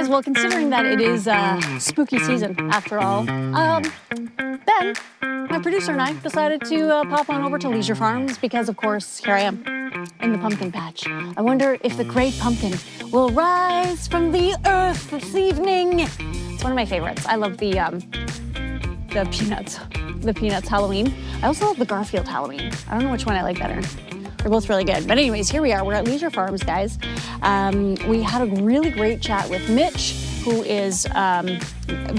guys, well, considering that it is spooky season after all, Ben, my producer and I decided to pop on over to Leisure Farms because, of course, here I am in the pumpkin patch. I wonder if the great pumpkin will rise from the earth this evening. It's one of my favorites. I love the Peanuts Halloween. I also love the Garfield Halloween. I don't know which one I like better. They're both really good. But anyways, here we are. We're at Leisure Farms, guys. We had a really great chat with Mitch, who is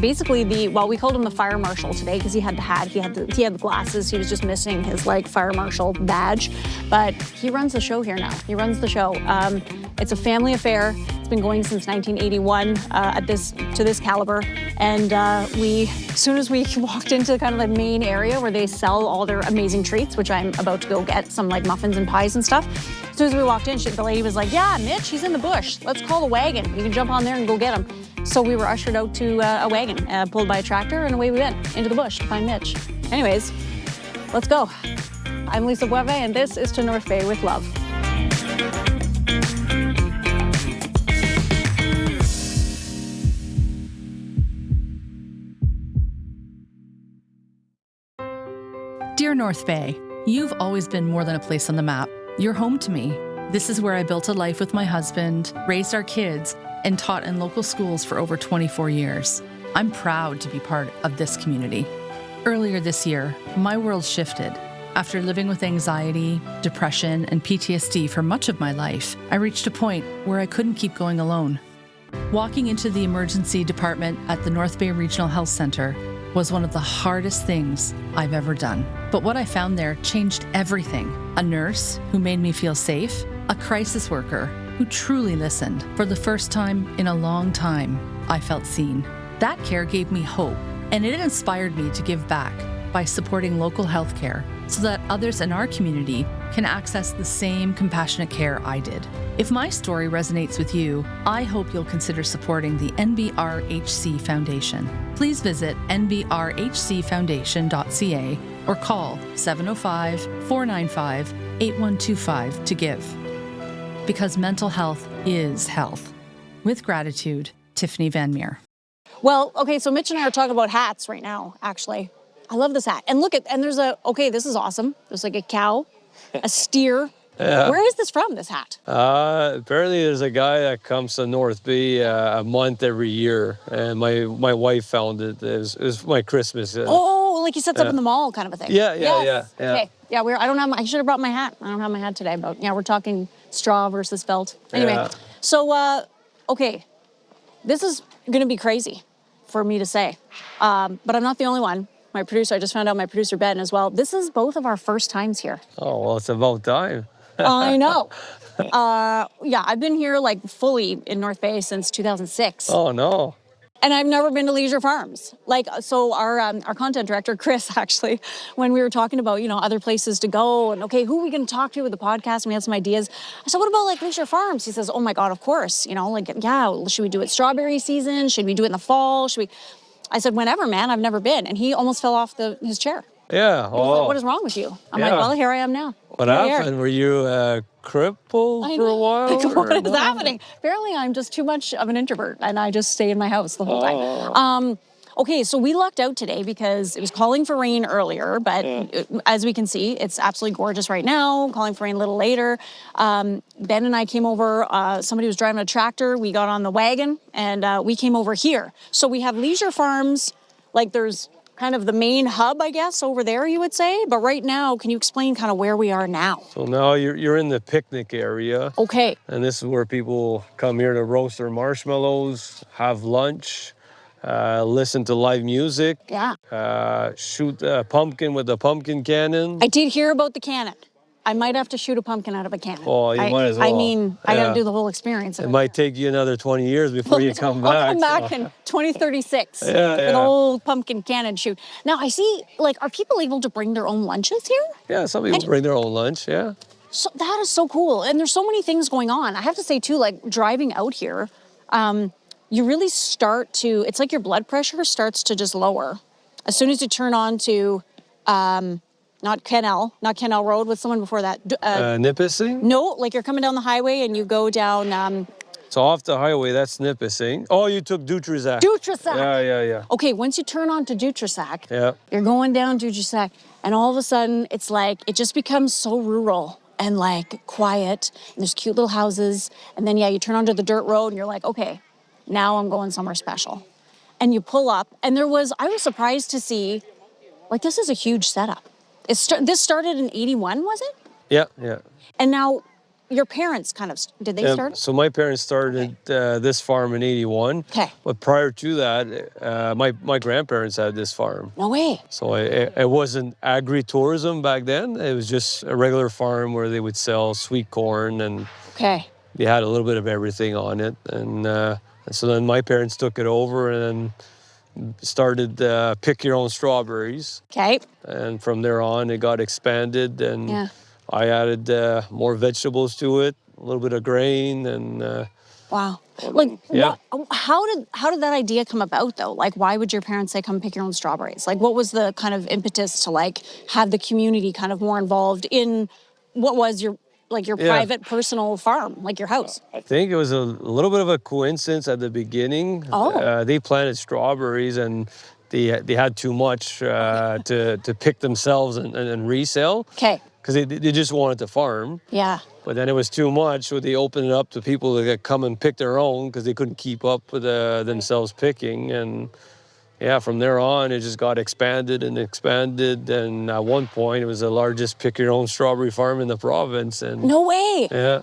basically we called him the fire marshal today because he had the hat, he had the glasses. He was just missing his fire marshal badge. But he runs the show here now. He runs the show. It's a family affair. It's been going since 1981 to this caliber. And as soon as we walked into kind of the main area where they sell all their amazing treats, which I'm about to go get some muffins and pies and stuff. As soon as we walked in, the lady was like, "Yeah, Mitch, he's in the bush. Let's call the wagon. You can jump on there and go get him." So we were ushered out to a wagon, pulled by a tractor, and away we went into the bush to find Mitch. Anyways, let's go. I'm Lisa Bueve, and this is To North Bay with Love. Dear North Bay, you've always been more than a place on the map. You're home to me. This is where I built a life with my husband, raised our kids, and taught in local schools for over 24 years. I'm proud to be part of this community. Earlier this year, my world shifted. After living with anxiety, depression, and PTSD for much of my life, I reached a point where I couldn't keep going alone. Walking into the emergency department at the North Bay Regional Health Center was one of the hardest things I've ever done. But what I found there changed everything. A nurse who made me feel safe, a crisis worker who truly listened. For the first time in a long time, I felt seen. That care gave me hope, and it inspired me to give back by supporting local healthcare so that others in our community can access the same compassionate care I did. If my story resonates with you, I hope you'll consider supporting the NBRHC Foundation. Please visit nbrhcfoundation.ca or call 705-495-8125 to give. Because mental health is health. With gratitude, Tiffany Van Meer. Well, okay, so Mitch and I are talking about hats right now, actually. I love this hat. And this is awesome. There's a cow, a steer. Yeah. Where is this from, this hat? Apparently there's a guy that comes to North Bay a month every year, and my wife found it. It was my Christmas. He sets up in the mall kind of a thing. Yeah. Okay. Yeah, I should have brought my hat. I don't have my hat today, but yeah, we're talking straw versus felt. Anyway, So, okay, this is going to be crazy for me to say, but I'm not the only one. My producer, I just found out my producer, Ben, as well. This is both of our first times here. Oh, well, it's about time. I know. I've been here fully in North Bay since 2006. Oh, no. And I've never been to Leisure Farms. So our content director, Chris, actually, when we were talking about, other places to go and, okay, who are we going to talk to with the podcast? And we had some ideas. I said, what about Leisure Farms? He says, oh my God, of course. Should we do it strawberry season? Should we do it in the fall? I said, whenever, man, I've never been. And he almost fell off his chair. Yeah. What is wrong with you? I'm like, well, here I am now. What happened? Were you crippled for a while? What is happening? Apparently, I'm just too much of an introvert, and I just stay in my house the whole time. Okay, so we lucked out today because it was calling for rain earlier, but as we can see, it's absolutely gorgeous right now, calling for rain a little later. Ben and I came over, somebody was driving a tractor, we got on the wagon, and we came over here. So we have Leisure Farms, there's kind of the main hub, I guess, over there, you would say. But right now, can you explain kind of where we are now? So now you're in the picnic area. Okay. And this is where people come here to roast their marshmallows, have lunch, listen to live music. Yeah. Shoot a pumpkin with a pumpkin cannon. I did hear about the cannon. I might have to shoot a pumpkin out of a cannon. Oh, you might as well. I got to do the whole experience. It might take you another 20 years before you come back. I'll come back in 2036 for the whole pumpkin cannon shoot. Now, I see, are people able to bring their own lunches here? Yeah, some people bring their own lunch, yeah. So that is so cool. And there's so many things going on. I have to say, too, driving out here, you really start to, it's like your blood pressure starts to just lower. As soon as you turn on to... not Canal Road, with someone before that. Nipissing? No, you're coming down the highway and you go down So off the highway, that's Nipissing. Oh, you took Dutrisac. Dutrisac. Yeah. Okay, once you turn on to Dutrisac, Yeah. you're going down Dutrisac, and all of a sudden, it's like, it just becomes so rural and like quiet, and there's cute little houses, and then, you turn onto the dirt road, and you're like, okay, now I'm going somewhere special. And you pull up, and I was surprised to see, like, this is a huge setup. This started in 81, was it? Yeah. And now, your parents did they start? So my parents started this farm in 81. Okay. But prior to that, my grandparents had this farm. No way. So it wasn't agri-tourism back then. It was just a regular farm where they would sell sweet corn, and Okay. they had a little bit of everything on it. And so then my parents took it over and then started pick your own strawberries. Okay. And from there on, it got expanded, and Yeah. I added more vegetables to it, a little bit of grain, and Wow. Like, Yeah. how did that idea come about though? Like, why would your parents say, come pick your own strawberries? Like, what was the kind of impetus to like have the community kind of more involved in what was your Yeah. private personal farm, like your house? I think it was a little bit of a coincidence at the beginning. Oh. They planted strawberries, and they had too much to pick themselves and resell, Okay. because they just wanted to farm. Yeah. But then it was too much, so they opened it up to people that come and pick their own, because they couldn't keep up with themselves picking. And yeah, from there on, it just got expanded. And at one point, it was the largest pick your own strawberry farm in the province. And No way. yeah,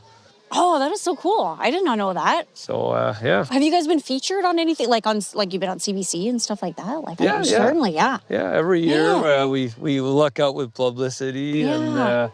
Oh, that is so cool. I did not know that. so yeah. Have you guys been featured on anything like you've been on CBC and stuff like that? Like, Yeah, yeah. certainly, yeah. Yeah, every year Yeah. we luck out with publicity, Yeah. and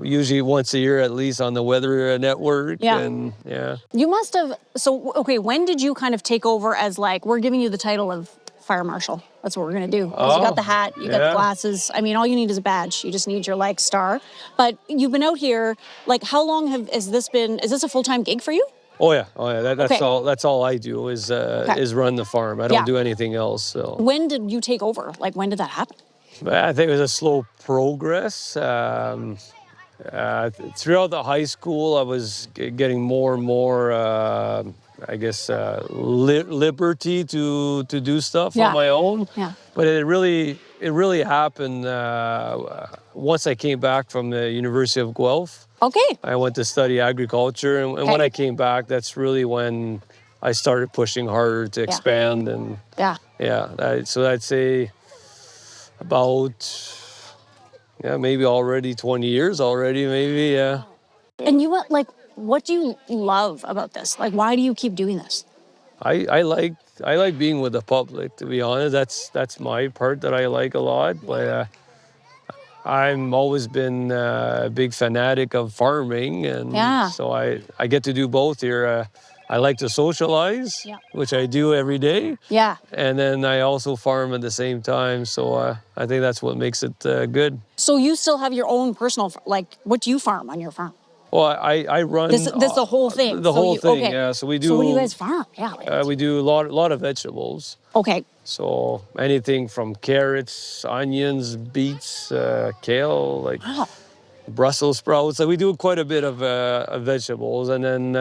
usually once a year at least on the Weather Network. Yeah. And yeah. You must have. So, okay, when did you kind of take over as like, we're giving you the title of fire marshal? That's what we're gonna do. 'Cause you got the hat, you got the yeah. glasses. I mean, all you need is a badge. You just need your like star. But you've been out here. Like, how long has this been? Is this a full-time gig for you? Oh yeah. That's Okay. all. That's all I do is run the farm. I don't Yeah. do anything else. So When did you take over? Like, when did that happen? but I think it was a slow progress. Throughout the high school, I was getting more and more, liberty to do stuff Yeah. on my own. Yeah. But it really happened once I came back from the University of Guelph. Okay. I went to study agriculture, and when Okay. I came back, that's really when I started pushing harder to expand. And Yeah. so I'd say about maybe already 20 years already, maybe. Yeah. And you went like, what do you love about this? Like, why do you keep doing this? I like being with the public, to be honest. That's my part that I like a lot. But I'm always been a big fanatic of farming, and so I get to do both here. I like to socialize, which I do every day. Yeah. And then I also farm at the same time. So I think that's what makes it good. So you still have your own personal, like, what do you farm on your farm? Well, I run This the whole thing. The So whole you- thing, okay. yeah. So we do. So what do you guys farm? Yeah. Like, we do a lot of vegetables. okay. So anything from carrots, onions, beets, kale, like Wow. Brussels sprouts. So we do quite a bit of vegetables, and then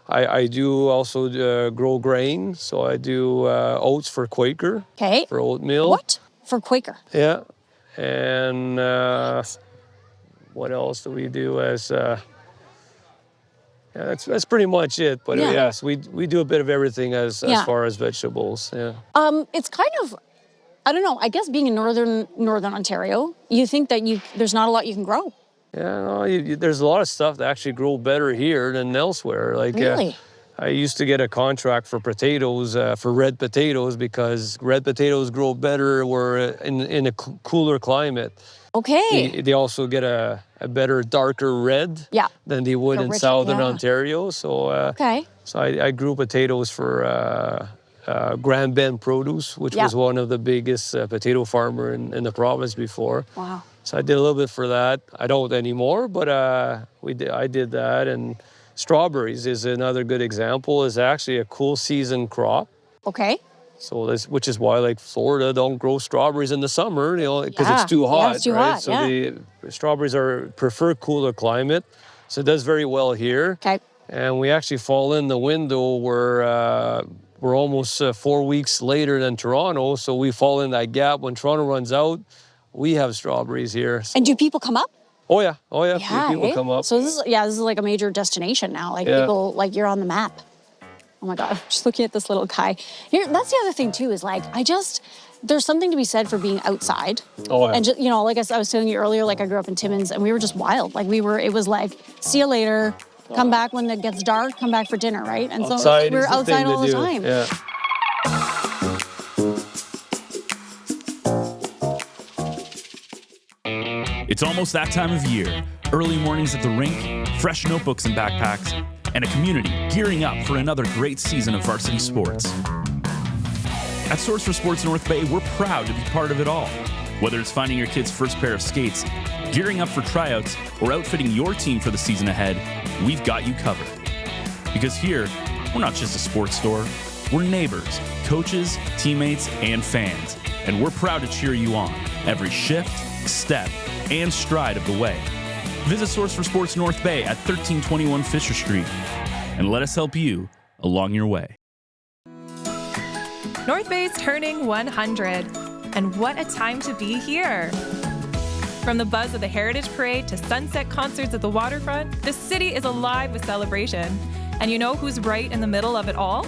I do also grow grain. So I do oats for Quaker. Okay. For oatmeal. What? For Quaker. Yeah, and what else do we do as? That's pretty much it. But Yeah. yes, we do a bit of everything as Yeah. far as vegetables. Yeah. It's kind of, I don't know. I guess being in northern Ontario, you think that there's not a lot you can grow. Yeah, no, there's a lot of stuff that actually grow better here than elsewhere. Like, Really? I used to get a contract for potatoes, for red potatoes, because red potatoes grow better where in a cooler climate. Okay. They also get a better, darker red than they would Like a in rich- southern yeah. Ontario. So, Okay. so I grew potatoes for Grand Bend Produce, which was one of the biggest potato farmer in the province before. Wow. So I did a little bit for that. I don't anymore, but I did that. And strawberries is another good example. It's actually a cool season crop. Okay. So which is why like Florida don't grow strawberries in the summer, because Yeah. it's too hot, Yeah, it's too right? hot, So yeah. the strawberries prefer cooler climate. So it does very well here. Okay. and we actually fall in the window where we're almost 4 weeks later than Toronto, so we fall in that gap. When Toronto runs out, we have strawberries here. And do people come up? Oh yeah, Yeah, people come up. So this is like a major destination now. Like people, like you're on the map. Oh my God, just looking at this little guy. Here, that's the other thing too, is like, there's something to be said for being outside. Oh yeah. And just, like I was telling you earlier, like I grew up in Timmins and we were just wild. Like it was like, see you later, come back when it gets dark, come back for dinner, right? And so we were outside all the time. Yeah. It's almost that time of year. Early mornings at the rink, fresh notebooks and backpacks, and a community gearing up for another great season of varsity sports. At Source for Sports North Bay, we're proud to be part of it all. Whether it's finding your kid's first pair of skates, gearing up for tryouts, or outfitting your team for the season ahead, we've got you covered. Because here, we're not just a sports store, we're neighbors, coaches, teammates, and fans. And we're proud to cheer you on every shift, step, and stride of the way. Visit Source for Sports North Bay at 1321 Fisher Street and let us help you along your way. North Bay's turning 100, and what a time to be here. From the buzz of the Heritage Parade to sunset concerts at the waterfront, the city is alive with celebration. And you know who's right in the middle of it all?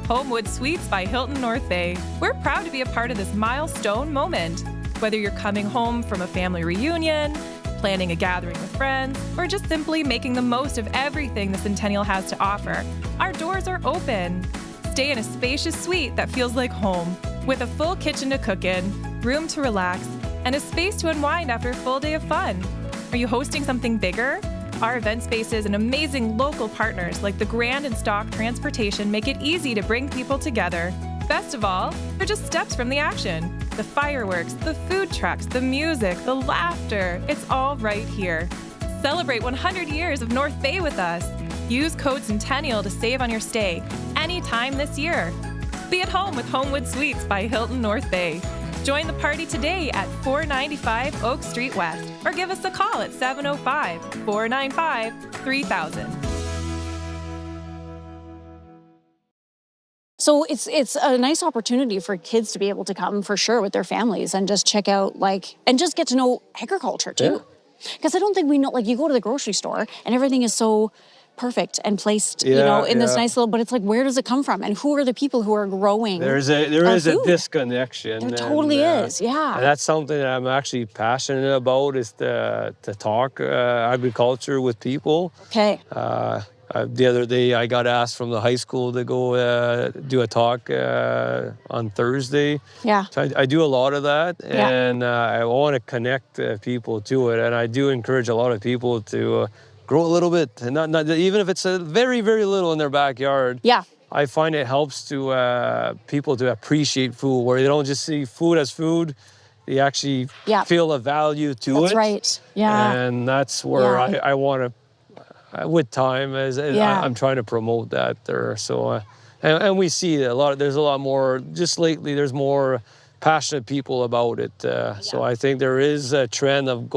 Homewood Suites by Hilton North Bay. We're proud to be a part of this milestone moment. Whether you're coming home from a family reunion, planning a gathering with friends, or just simply making the most of everything the Centennial has to offer, our doors are open. Stay in a spacious suite that feels like home, with a full kitchen to cook in, room to relax, and a space to unwind after a full day of fun. Are you hosting something bigger? Our event spaces and amazing local partners like the Grand and Stock Transportation make it easy to bring people together. Best of all, they're just steps from the action. The fireworks, the food trucks, the music, the laughter, it's all right here. Celebrate 100 years of North Bay with us. Use code Centennial to save on your stay anytime this year. Be at home with Homewood Suites by Hilton North Bay. Join the party today at 495 Oak Street West or give us a call at 705-495-3000. So it's a nice opportunity for kids to be able to come for sure with their families and just check out and just get to know agriculture too. Because I don't think we know, you go to the grocery store and everything is so perfect and placed, in this nice little, but it's like, where does it come from? And who are the people who are growing There is a disconnection. There totally is, yeah. And that's something that I'm actually passionate about, is to talk agriculture with people. Okay. The other day, I got asked from the high school to go do a talk on Thursday. Yeah. So I do a lot of that, and I want to connect people to it. And I do encourage a lot of people to grow a little bit, and not even if it's a very, very little in their backyard. Yeah. I find it helps to people to appreciate food, where they don't just see food as food. They actually feel a value to it. That's right. Yeah. And that's where I want to. With time, I'm trying to promote that there. So, and we see there's a lot more, just lately, there's more passionate people about it. So I think there is a trend of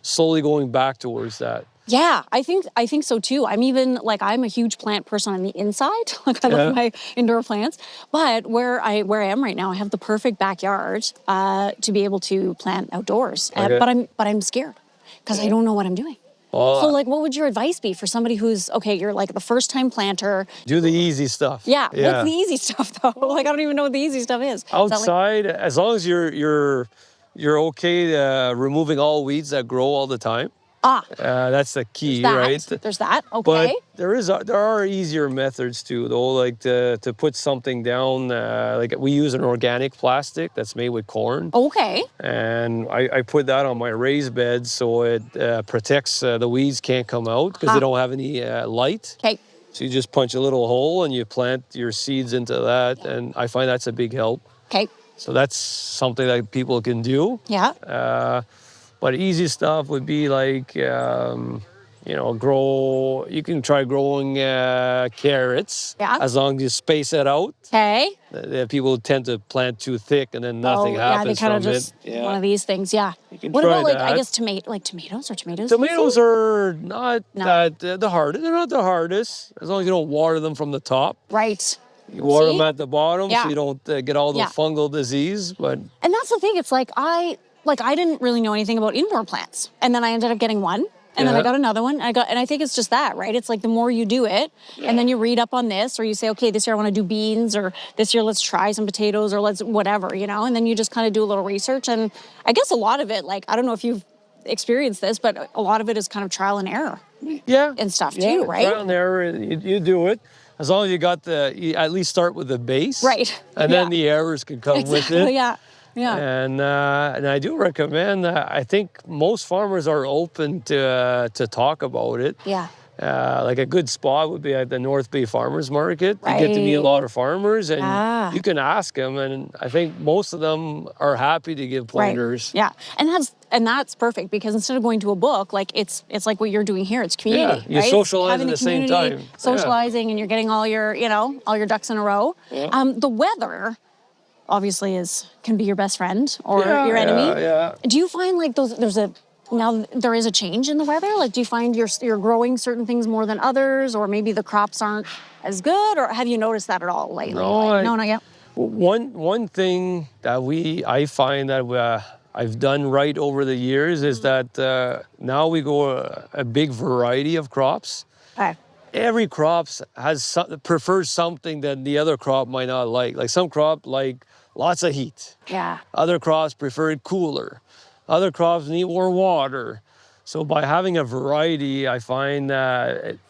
slowly going back towards that. Yeah, I think so too. I'm even I'm a huge plant person on the inside. I love my indoor plants. But where I am right now, I have the perfect backyard to be able to plant outdoors. Okay. But I'm scared because I don't know what I'm doing. So what would your advice be for somebody who's, you're the first time planter? Do the easy stuff. Yeah. What's the easy stuff though? I don't even know what the easy stuff is. Outside, as long as you're okay removing all weeds that grow all the time. That's the key, right? There's that. Okay. But there are easier methods too, though, to put something down. We use an organic plastic that's made with corn. Okay. And I put that on my raised bed so it protects the weeds can't come out because they don't have any light. Okay. So you just punch a little hole and you plant your seeds into that, and I find that's a big help. Okay. So that's something that people can do. Yeah. But easy stuff would be you can try growing carrots. Yeah. As long as you space it out. Okay. People tend to plant too thick and then nothing happens they kind from of just it. one of these things, yeah. can What try about like that. I guess tomatoes or tomatoes? Tomatoes are not No. that the hardest. They're not the hardest as long as you don't water them from the top. Right. You water See? them at the bottom Yeah. so you don't get all the Yeah. fungal disease. But And that's the thing. It's like I didn't really know anything about indoor plants, and then I ended up getting one, and then I Yeah. got another one. And I think it's just that, right? It's like the more you do it, and then you read up on this, or you say, okay, this year I want to do beans, or this year let's try some potatoes, or let's whatever, and then you just kind of do a little research. And I guess a lot of it, like I don't know if you've experienced this, but a lot of it is kind of trial and error. yeah, And stuff yeah, too, right? Trial and error, you do it as long as you at least start with the base, Right. And Yeah. then the errors can come with it. Yeah. Yeah. And I do recommend. I think most farmers are open to talk about it. Yeah. Like a good spot would be at the North Bay Farmers Market. You get to meet a Right. lot of farmers, and Ah. you can ask them. And I think most of them are happy to give pointers. Right. Yeah. And that's perfect because instead of going to a book, like it's like what you're doing here. It's community. Yeah, you right? socialize Having at a the same community, time. Yeah. Socializing, and you're getting all your ducks in a row. Yeah. The weather obviously can be your best friend or Yeah, your enemy. yeah. Do you find like there is a change in the weather? Like, do you find you're growing certain things more than others, or maybe the crops aren't as good, or have you noticed that at all lately? No, No, not yet. One thing that I find that I've done right over the years is that now we go a big variety of crops. Okay. Every crop prefers something that the other crop might not like. Like some crop like lots of heat. Yeah. Other crops prefer it cooler. Other crops need more water. So by having a variety, I find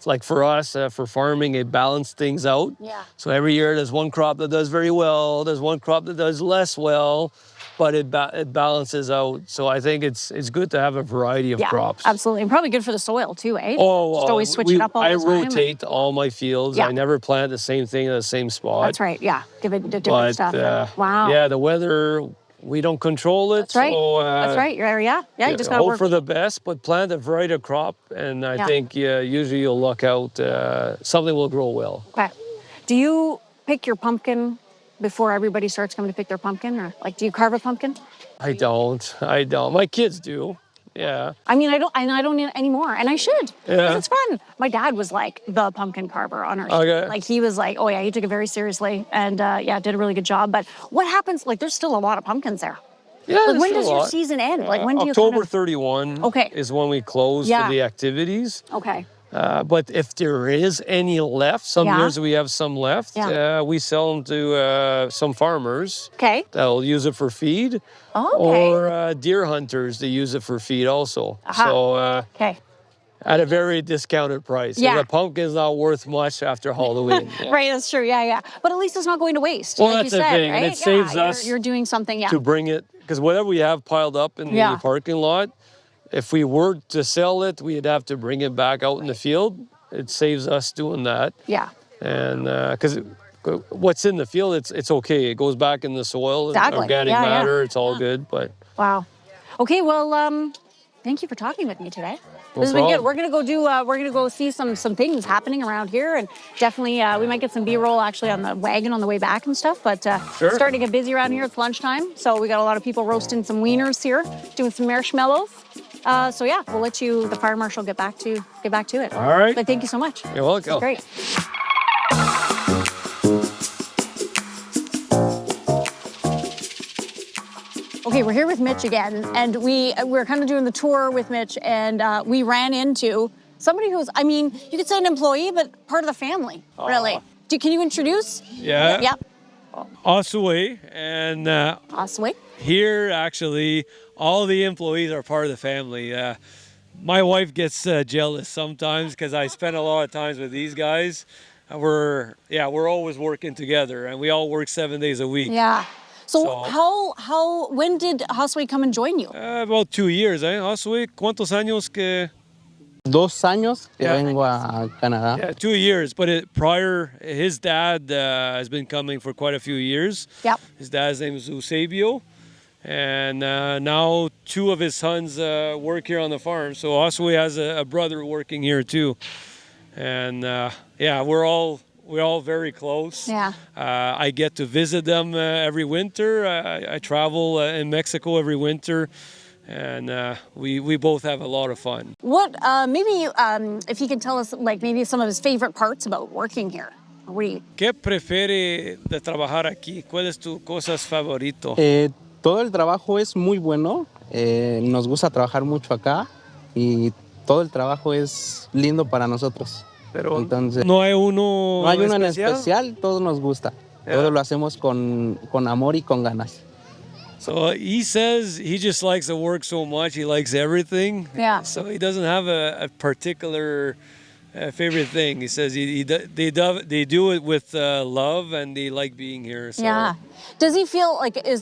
like for us, for farming, it balances things out. Yeah. So every year there's one crop that does very well, there's one crop that does less well, but it balances out. So I think it's good to have a variety of Yeah, crops. absolutely. And probably good for the soil too, eh? Oh, Just always switch it up all the I time. rotate all my fields. Yeah. I never plant the same thing in the same spot. That's right. Yeah. Give it the different But stuff. Wow. yeah, the weather, we don't control it. That's right. So, That's right. Yeah. You just gotta hope work. for the best, but plant a variety of crop, and I Yeah. think usually you'll luck out. Something will grow well. Okay. Do you pick your pumpkin before everybody starts coming to pick their pumpkin, or like do you carve a pumpkin? I don't. My kids do. Yeah. I mean, I don't anymore, and I should. 'Cause Yeah. it's fun. My dad was like the pumpkin carver on our Okay. street. Like he was like, oh yeah, he took it very seriously, and did a really good job. But what happens? Like, there's still a lot of pumpkins there. Yeah. Like, there's when still does a your lot. season end? Like, when do you October kind of... 31 Okay. is when we close Yeah. for the activities. Okay. But if there is any left, some Yeah. years we have some left, Yeah. we sell them to some farmers Okay. that'll use it for feed, Oh, okay. or deer hunters that use it for feed also. Aha. So Okay. at a very discounted price. Yeah. The pumpkin's not worth much after Halloween. Yeah. Right, that's true. Yeah. But at least it's not going to waste. Well, like that's you the said, thing, right? and it saves us You're doing something. Yeah. To bring it, because whatever we have piled up in Yeah. the parking lot, if we were to sell it, we'd have to bring it back out in the field. It saves us doing that. Yeah. And because what's in the field, it's okay. It goes back in the soil, and Exactly. organic Yeah, yeah. matter. It's all good. But Wow. Okay. Well, thank you for talking with me today. No This has been good. problem. We're gonna go do. We're gonna go see some things happening around here, and definitely we might get some B-roll actually on the wagon on the way back and stuff. But Sure. starting to get busy around here. It's lunchtime, so we got a lot of people roasting some wieners here, doing some marshmallows. So yeah, we'll let the fire marshal get back to it. All right. But thank you so much. You're welcome. Great. Okay, we're here with Mitch again, and we're kind of doing the tour with Mitch, and we ran into somebody who's, I mean, you could say an employee, but part of the family, really. Can you introduce? Yeah. Yep. Osway, and Osway. here actually all the employees are part of the family. My wife gets jealous sometimes because I spend a lot of times with these guys. We're always working together, and we all work 7 days a week. Yeah. So So- when did Osway come and join you? About 2 years, eh? Osway, ¿cuántos años que? 2 años que Yeah. vengo a Canadá. Yeah, 2 years. But prior, his dad has been coming for quite a few years. Yep. His dad's name is Eusebio. And now 2 of his sons work here on the farm. So Osway has a brother working here too. And we're all very close. Yeah. I get to visit them every winter. I travel in Mexico every winter. and we both have a lot of fun. What, maybe if he can tell us, like, maybe some of his favorite parts about working here. What do you... ¿Qué prefiere de trabajar aquí? ¿Cuál es tu cosas favorito? Todo el trabajo es muy bueno. Nos gusta trabajar mucho acá y todo el trabajo es lindo para nosotros. Pero entonces, no hay uno en especial, todo nos gusta. Todo lo hacemos con amor y con ganas. So he says he just likes to work so much. He likes everything. Yeah. So he doesn't have a particular favorite thing. He says they do it with love, and they like being here. So. Yeah. Does he feel like it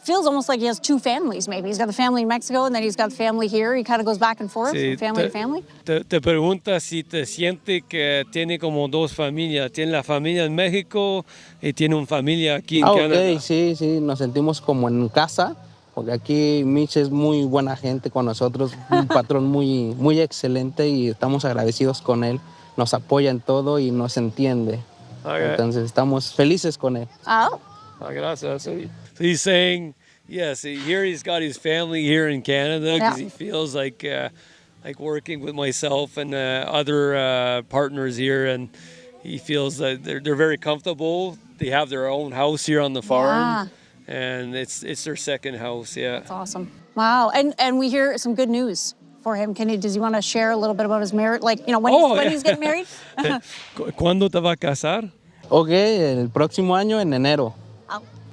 feels almost like he has two families? Maybe he's got the family in Mexico, and then he's got the family here. He kind of goes back and forth from family to family. Te pregunta si te siente que tiene como dos familias. Tiene la familia en México y tiene una familia aquí en Canadá. Ok, sí, nos sentimos como en casa, porque aquí Mitch es muy buena gente con nosotros, un patrón muy, muy excelente y estamos agradecidos con él. Nos apoya en todo y nos entiende. Okay. Entonces estamos felices con él. Oh. Gracias. So he's saying, yes, here he's got his family here in Canada because he feels like working with myself and other partners here, and he feels that they're very comfortable. They have their own house here on the farm, and it's their second house. Yeah, that's awesome. Wow, and we hear some good news for him. Does he want to share a little bit about his marriage? Like, you know, when he's getting married? ¿Cuándo te va a casar? Ok, el próximo año en enero.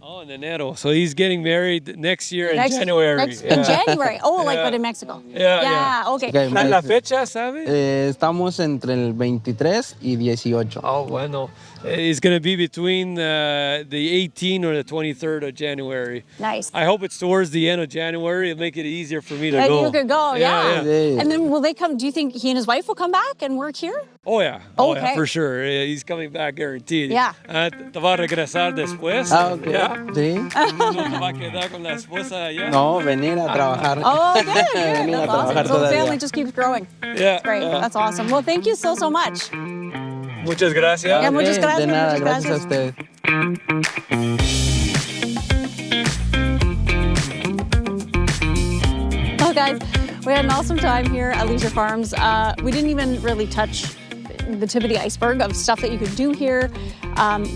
Oh, in enero. So he's getting married next year in January. In January. Oh, like, but in Mexico. Yeah. Okay. ¿La fecha, sabe? Estamos entre el 23 y 18. Oh, bueno. It's going to be between the 18th or the 23rd of January. Nice. I hope it's towards the end of January. It'll make it easier for me to go. go. You could go, yeah. Yeah. And then will they come? Do you think he and his wife will come back and work here? Oh, yeah. Oh, yeah, for sure. He's coming back, guaranteed. Yeah. ¿Te va a regresar después? Ok. Yeah. Sí. ¿No te va a quedar con la esposa allá? No, venir a trabajar. Oh, good. Venir a That's awesome. trabajar So the todavía. family just keeps growing. Yeah. That's great. That's awesome. Well, thank you so much. Muchas gracias. Yeah, muchas gracias. De nada, muchas gracias a gracias. ustedes. Well, guys, we had an awesome time here at Leisure Farms. We didn't even really touch the tip of the iceberg of stuff that you could do here,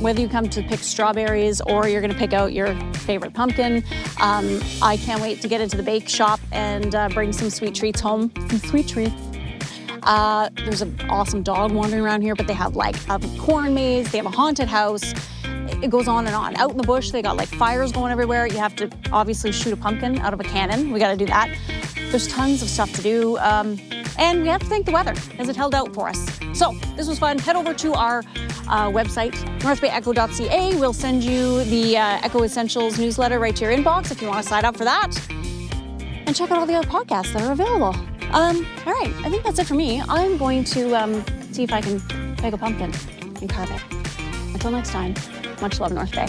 whether you come to pick strawberries or you're going to pick out your favorite pumpkin. I can't wait to get into the bake shop and bring some sweet treats home. Some sweet treats. There's an awesome dog wandering around here, but they have like a corn maze, they have a haunted house. It goes on and on. Out in the bush, they got like fires going everywhere. You have to obviously shoot a pumpkin out of a cannon. We got to do that. There's tons of stuff to do. And we have to thank the weather as it held out for us. So this was fun. Head over to our website, northbayecho.ca. We'll send you the Echo Essentials newsletter right to your inbox if you want to sign up for that. And check out all the other podcasts that are available. All right, I think that's it for me. I'm going to see if I can make a pumpkin and carve it. Until next time, much love, North Bay.